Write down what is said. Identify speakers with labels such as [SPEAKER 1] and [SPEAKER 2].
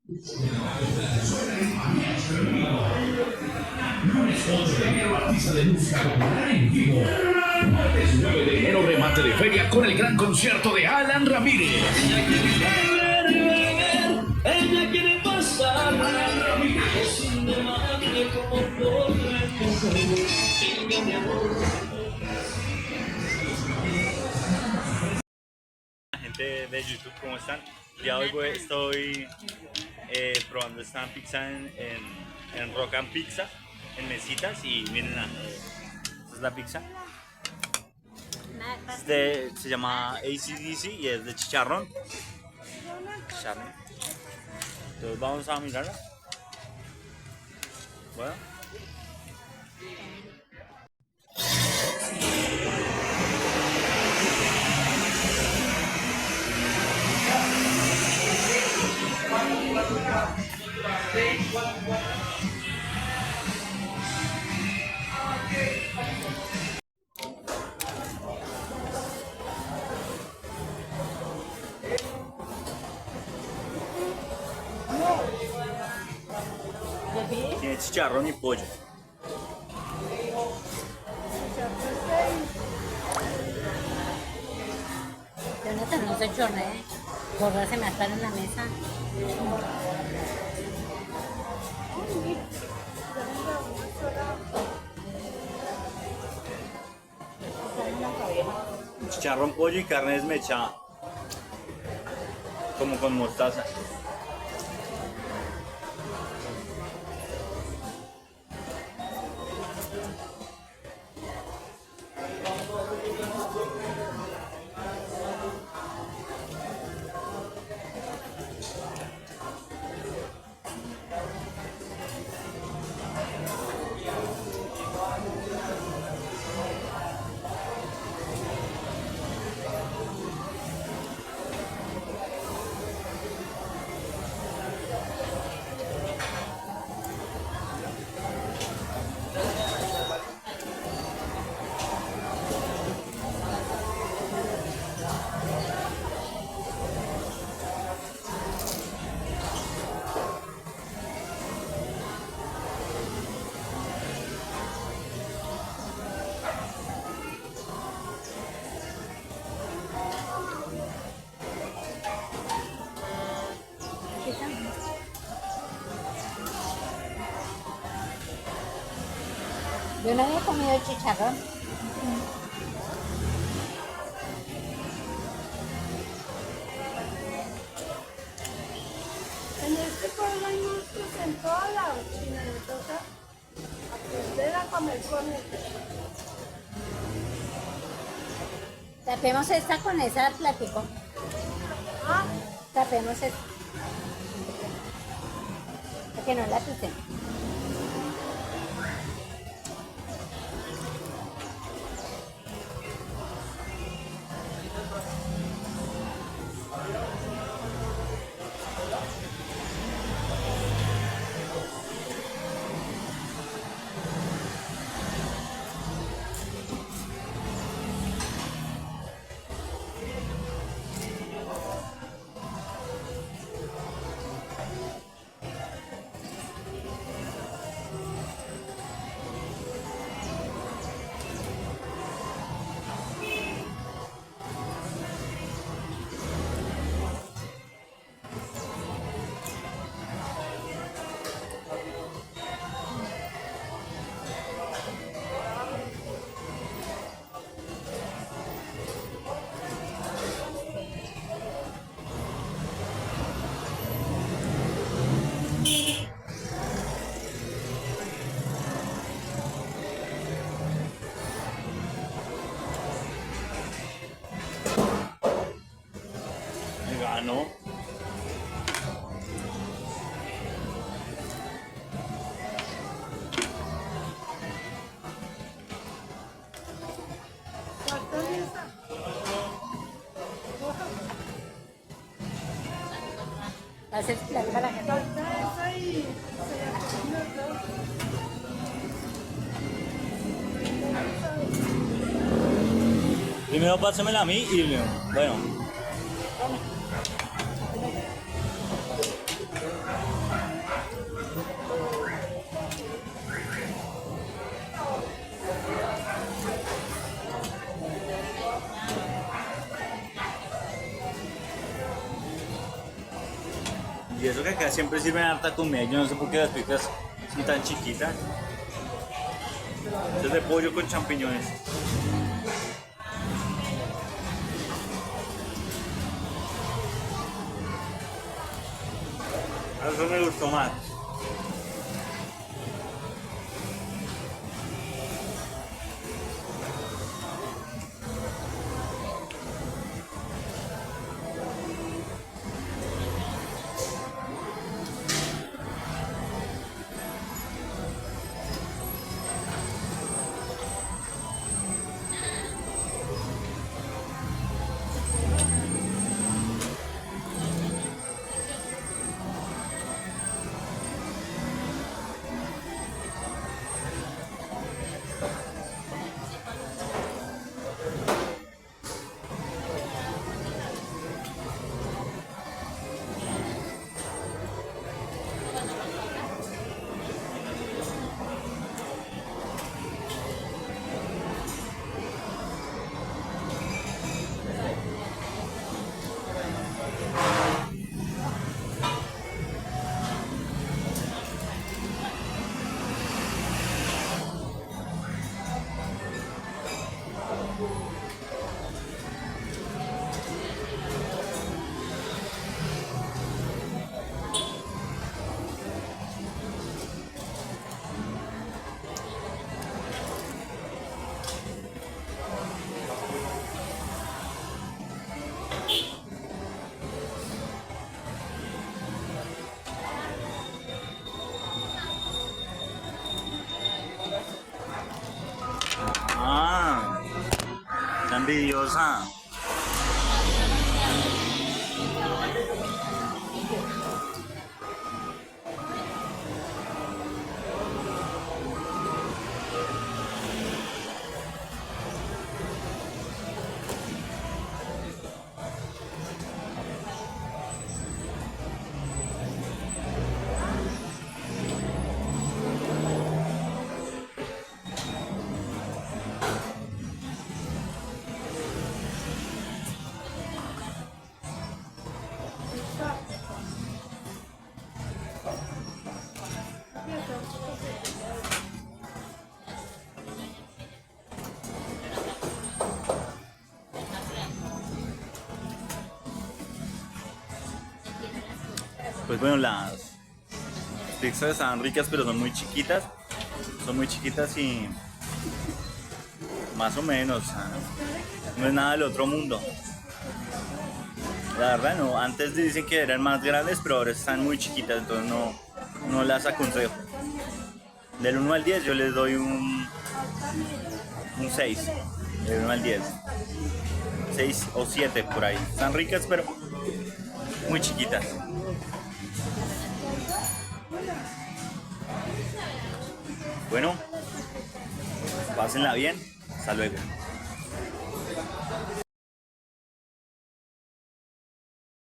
[SPEAKER 1] Lunes 8 de enero, artista de música popular en vivo. Martes 9 de enero, remate de feria con el gran concierto de Alan Ramírez.
[SPEAKER 2] Ella quiere pasar.
[SPEAKER 1] Alan Ramírez.
[SPEAKER 2] Sin demanda como por venga mi amor.
[SPEAKER 3] Gente de YouTube, ¿cómo están? Ya hoy estoy probando esta pizza en Rock and Pizza, en mesitas, y miren, esta es la pizza. Se llama AC/DC y es de chicharrón. Entonces vamos a mirarla. Bueno. Tiene chicharrón y pollo.
[SPEAKER 4] Jonathan, no se chorre, borra se me atar en la mesa.
[SPEAKER 3] Chicharrón, pollo y carne desmechada, como con mostaza.
[SPEAKER 4] Yo no había comido chicharrón.
[SPEAKER 5] En este pueblo hay monstruos en toda la China, me toca aprender a comer con ellos.
[SPEAKER 4] Tapemos esta con esa platico.
[SPEAKER 5] Ah,
[SPEAKER 4] Tapemos esta. Para que no la pisen.
[SPEAKER 3] Ganó.
[SPEAKER 5] falta esa.
[SPEAKER 4] Haces plato para la gente.
[SPEAKER 5] Falta esa y se la comen los dos.
[SPEAKER 3] Primero pásamela a mí y luego. Bueno. Y eso que acá siempre sirven harta comida, yo no sé por qué las pizzas son tan chiquitas. Esto es de pollo con champiñones. Eso me gustó más. Ah, está envidiosa. Pues bueno, las pizzas están ricas, pero son muy chiquitas. Son muy chiquitas y más o menos, no es nada del otro mundo. La verdad no, antes dicen que eran más grandes, pero ahora están muy chiquitas, entonces no las aconsejo. Del 1 al 10 yo les doy un 6, del 1 al 10. 6 o 7 por ahí. Están ricas, pero muy chiquitas. Bueno, pásenla bien. Hasta luego.